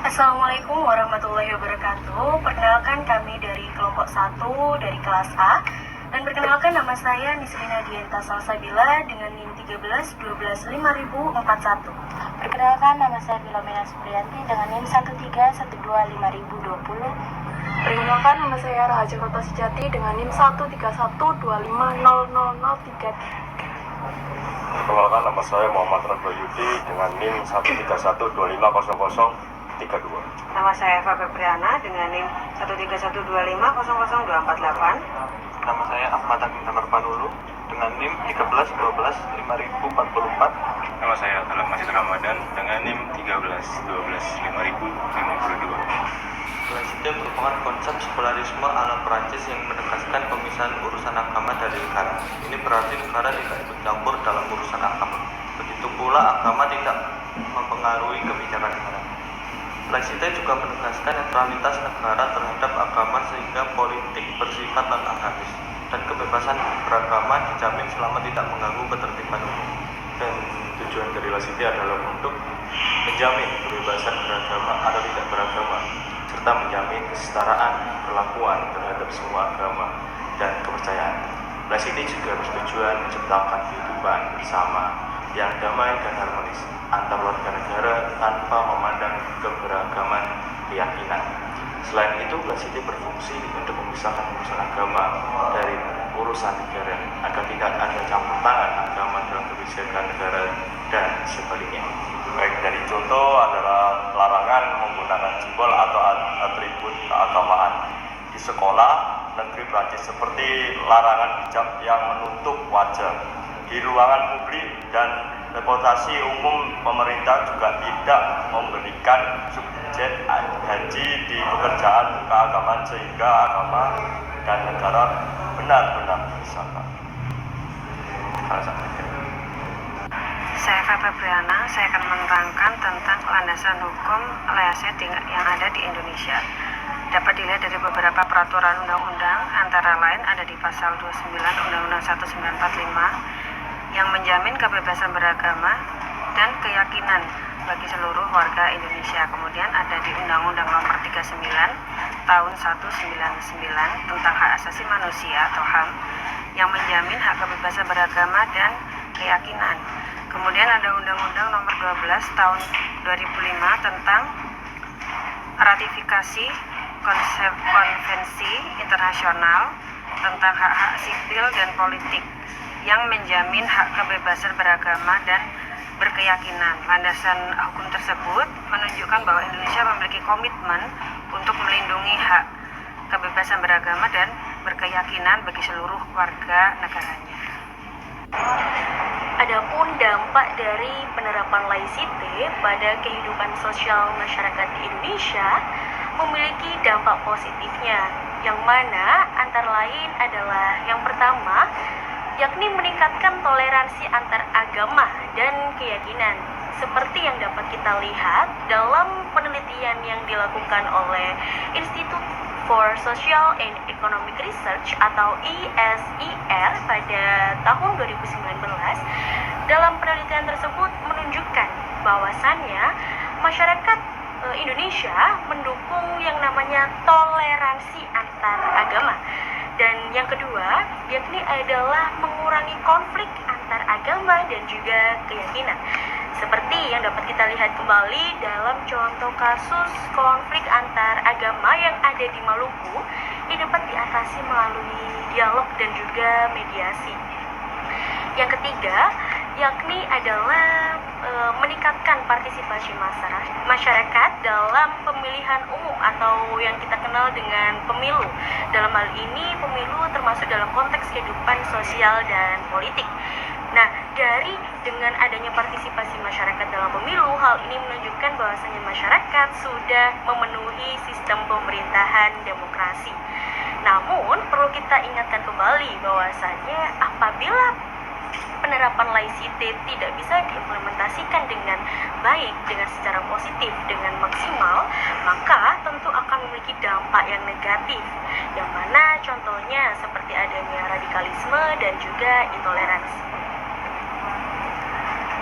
Assalamualaikum warahmatullahi wabarakatuh. Perkenalkan kami dari kelompok 1 dari kelas A. Dan perkenalkan nama saya Nisrina Dienta Salsabila dengan NIM 13-12-5041. Perkenalkan, nama saya Filomena Supriyanti dengan NIM 13125020. Perkenalkan, nama saya Rahaja Kota Sejati dengan NIM 131250003. Perkenalkan, nama saya Muhammad Radwa Yudi dengan NIM 131250032. Nama saya Eva Febriana dengan NIM 13125000248. Nama saya Ahmad Hakim Tamarpanulu dengan NIM 13-12-5044. Nama saya Alam Masjid Ramadan dengan NIM 13-12-5052. Laicite merupakan konsep sekularisme ala Perancis yang menegaskan pemisahan urusan agama dari negara. Ini berarti negara tidak ikut campur dalam urusan agama. Begitu pula agama tidak mempengaruhi kebijakan negara. Laicite juga menegaskan netralitas negara terhadap agama sehingga politik bersifat non-agamis dan kebebasan beragama dijamin selama tidak mengganggu ketertiban umum. Dan tujuan dari Laicite adalah untuk menjamin kebebasan beragama atau tidak beragama, serta menjamin kesetaraan perlakuan terhadap semua agama dan kepercayaan. Laicite juga bertujuan menciptakan kehidupan bersama yang damai dan harmonis antar warga negara tanpa memandang keberagaman keyakinan. Selain itu, Laicite berfungsi untuk memisahkan urusan agama dari urusan negara agar tidak ada campur tangan agama dalam kebijakan negara dan sebaliknya. Baik, dari contoh adalah larangan menggunakan simbol atau atribut keagamaan di sekolah negeri Prancis, seperti larangan hijab yang menutup wajah. Di ruangan publik dan transportasi umum, pemerintah juga tidak memberikan subsidi haji di pekerjaan keagamaan sehingga agama dan negara benar-benar bersama. Saya Eva Febriana, saya akan menerangkan tentang landasan hukum Laicite yang ada di Indonesia. Dapat dilihat dari beberapa peraturan undang-undang, antara lain ada di pasal 29 Undang-Undang 1945 yang menjamin kebebasan beragama dan keyakinan bagi seluruh warga Indonesia. Kemudian ada di Undang-Undang Nomor 39 Tahun 1999 tentang Hak Asasi Manusia atau HAM yang menjamin hak kebebasan beragama dan keyakinan. Kemudian ada Undang-Undang Nomor 12 Tahun 2005 tentang ratifikasi konvensi internasional tentang hak-hak sipil dan politik yang menjamin hak kebebasan beragama dan berkeyakinan. Landasan hukum tersebut menunjukkan bahwa Indonesia memiliki komitmen untuk melindungi hak kebebasan beragama dan berkeyakinan bagi seluruh warga negaranya. Adapun dampak dari penerapan Laicite pada kehidupan sosial masyarakat di Indonesia memiliki dampak positifnya, yang mana antara lain adalah yang pertama, yakni meningkatkan toleransi antar agama dan keyakinan, seperti yang dapat kita lihat dalam penelitian yang dilakukan oleh Institute for Social and Economic Research atau ISIR pada tahun 2019. Dalam penelitian tersebut menunjukkan bahwasannya masyarakat Indonesia mendukung yang namanya toleransi antar agama. Dan yang kedua, yakni adalah mengurangi konflik antar agama dan juga keyakinan. Seperti yang dapat kita lihat kembali dalam contoh kasus konflik antar agama yang ada di Maluku, yang dapat diatasi melalui dialog dan juga mediasi. Yang ketiga, yakni adalah meningkatkan partisipasi masyarakat dalam pemilihan umum atau yang kita kenal dengan pemilu. Dalam hal ini, pemilu termasuk dalam konteks kehidupan sosial dan politik. Nah, dengan adanya partisipasi masyarakat dalam pemilu, hal ini menunjukkan bahwasanya masyarakat sudah memenuhi sistem pemerintahan demokrasi. Namun, perlu kita ingatkan kembali bahwasanya apabila penerapan Laicite tidak bisa diimplementasikan dengan baik, dengan secara positif, dengan maksimal, maka tentu akan memiliki dampak yang negatif, yang mana contohnya seperti adanya radikalisme dan juga intoleransi.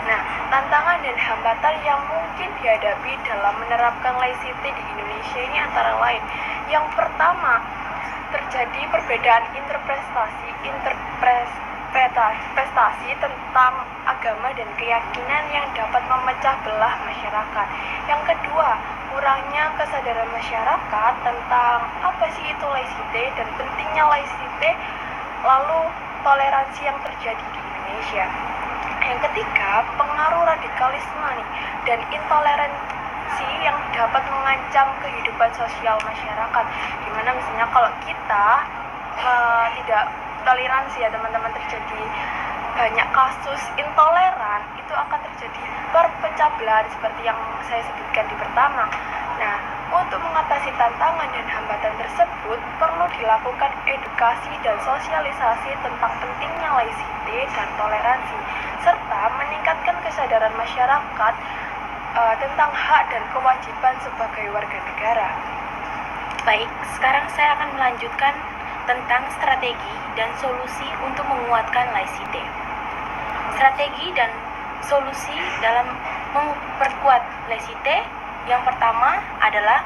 Nah, Tantangan dan hambatan yang mungkin dihadapi dalam menerapkan laicite di Indonesia ini antara lain. Yang pertama, terjadi perbedaan interpretasi tentang agama dan keyakinan yang dapat memecah belah masyarakat. Yang kedua, kurangnya kesadaran masyarakat tentang apa sih itu laicite dan pentingnya laicite, lalu toleransi yang terjadi di Indonesia. Yang ketiga, pengaruh radikalisme dan intoleransi yang dapat mengancam kehidupan sosial masyarakat. Dimana misalnya kalau kita tidak toleransi ya teman-teman, terjadi banyak kasus intoleran, itu akan terjadi perpecah belah seperti yang saya sebutkan di pertama. Nah, untuk mengatasi tantangan dan hambatan tersebut, perlu dilakukan edukasi dan sosialisasi tentang pentingnya laicite dan toleransi, serta meningkatkan kesadaran masyarakat tentang hak dan kewajiban sebagai warga negara. Baik, sekarang saya akan melanjutkan tentang strategi dan solusi untuk menguatkan laicite. Strategi dan solusi dalam memperkuat laicite yang pertama adalah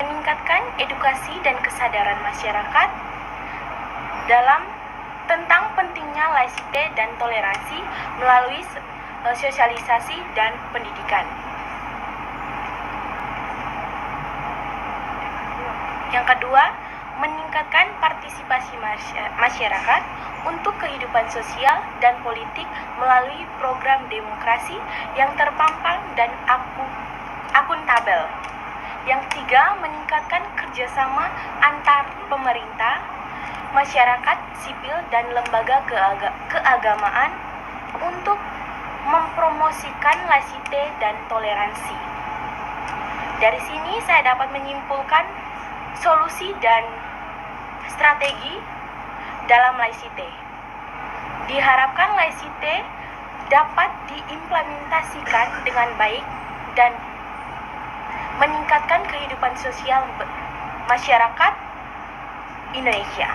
meningkatkan edukasi dan kesadaran masyarakat dalam tentang pentingnya laicite dan toleransi melalui sosialisasi dan pendidikan. Yang kedua, meningkatkan partisipasi masyarakat untuk kehidupan sosial dan politik melalui program demokrasi yang terpampang dan akuntabel. Yang ketiga, meningkatkan kerjasama antar pemerintah, masyarakat sipil, dan lembaga keagamaan untuk mempromosikan laicite dan toleransi. Dari sini saya dapat menyimpulkan solusi dan strategi dalam laicite. Diharapkan laicite dapat diimplementasikan dengan baik dan meningkatkan kehidupan sosial masyarakat Indonesia.